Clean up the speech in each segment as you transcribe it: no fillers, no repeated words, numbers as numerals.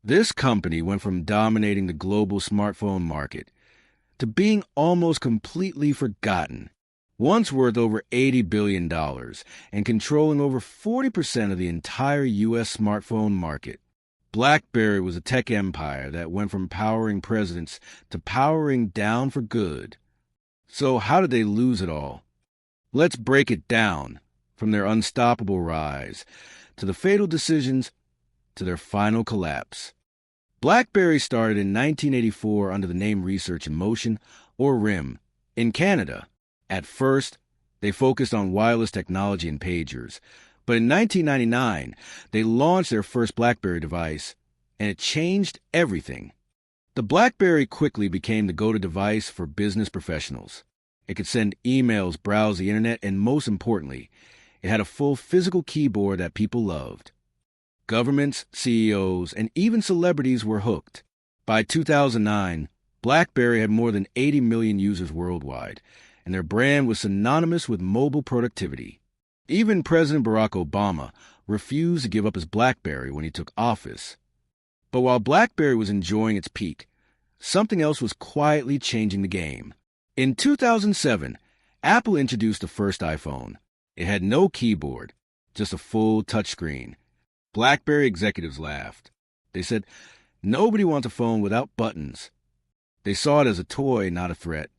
This company went from dominating the global smartphone market to being almost completely forgotten. Once worth over $80 billion and controlling over 40% of the entire U.S. smartphone market, BlackBerry was a tech empire that went from powering presidents to powering down for good. So how did they lose it all? Let's break it down, from their unstoppable rise to the fatal decisions to their final collapse. BlackBerry started in 1984 under the name Research in Motion, or RIM, in Canada. At first, they focused on wireless technology and pagers, but in 1999, they launched their first BlackBerry device, and it changed everything. The BlackBerry quickly became the go-to device for business professionals. It could send emails, browse the internet, and most importantly, it had a full physical keyboard that people loved. Governments, CEOs, and even celebrities were hooked. By 2009, BlackBerry had more than 80 million users worldwide, and their brand was synonymous with mobile productivity. Even President Barack Obama refused to give up his BlackBerry when he took office. But while BlackBerry was enjoying its peak, something else was quietly changing the game. In 2007, Apple introduced the first iPhone. It had no keyboard, just a full touchscreen. BlackBerry executives laughed. They said, "Nobody wants a phone without buttons." They saw it as a toy, not a threat.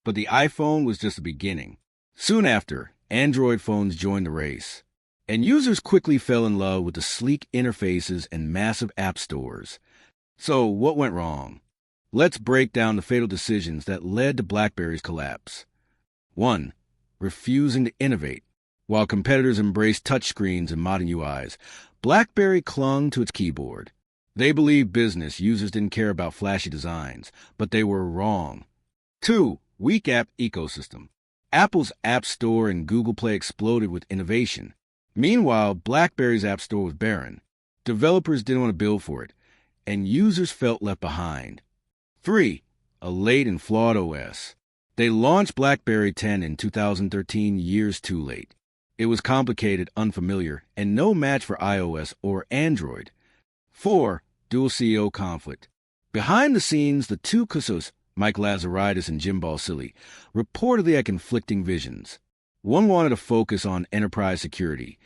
But the iPhone was just the beginning. Soon after, Android phones joined the race, and users quickly fell in love with the sleek interfaces and massive app stores. So what went wrong? Let's break down the fatal decisions that led to BlackBerry's collapse. 1. Refusing to innovate. While competitors embraced touchscreens and modern UIs, BlackBerry clung to its keyboard. They believed business users didn't care about flashy designs, but they were wrong. 2. Weak app ecosystem. Apple's App Store and Google Play exploded with innovation. Meanwhile, BlackBerry's App Store was barren. Developers didn't want to build for it, and users felt left behind. 3. A late and flawed OS. They launched BlackBerry 10 in 2013, years too late. It was complicated, unfamiliar, and no match for iOS or Android. 4. Dual CEO conflict. Behind the scenes, the two CUSOs, Mike Lazaridis and Jim Balsillie, reportedly had conflicting visions. One wanted to focus on enterprise security,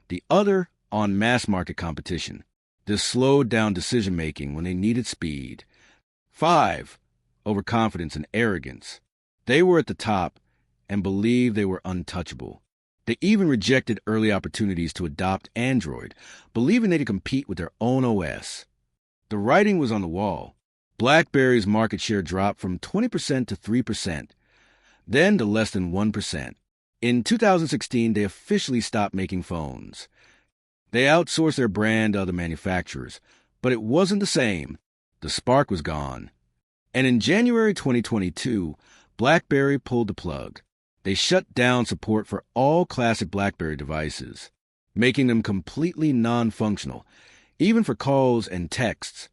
the other on mass-market competition. This slowed down decision-making when they needed speed. 5. Overconfidence and arrogance. They were at the top and believed they were untouchable. They even rejected early opportunities to adopt Android, believing they could compete with their own OS. The writing was on the wall. BlackBerry's market share dropped from 20% to 3%, then to less than 1%. In 2016, they officially stopped making phones. They outsourced their brand to other manufacturers, but it wasn't the same. The spark was gone. And in January 2022, BlackBerry pulled the plug. They shut down support for all classic BlackBerry devices, making them completely non-functional, even for calls and texts.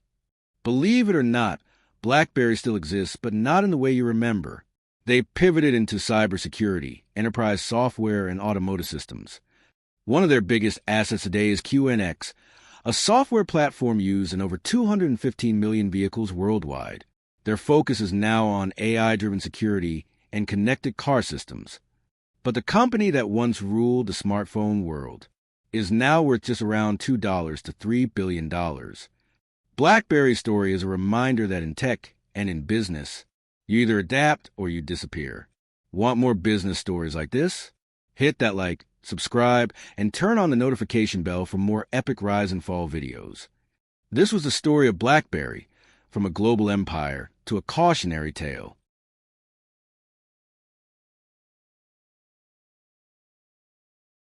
Believe it or not, BlackBerry still exists, but not in the way you remember. They pivoted into cybersecurity, enterprise software, and automotive systems. One of their biggest assets today is QNX, a software platform used in over 215 million vehicles worldwide. Their focus is now on AI-driven security and connected car systems. But the company that once ruled the smartphone world is now worth just around $2 to $3 billion. BlackBerry's story is a reminder that in tech and in business, you either adapt or you disappear. Want more business stories like this? Hit that like, subscribe, and turn on the notification bell for more epic rise and fall videos. This was the story of BlackBerry, from a global empire to a cautionary tale.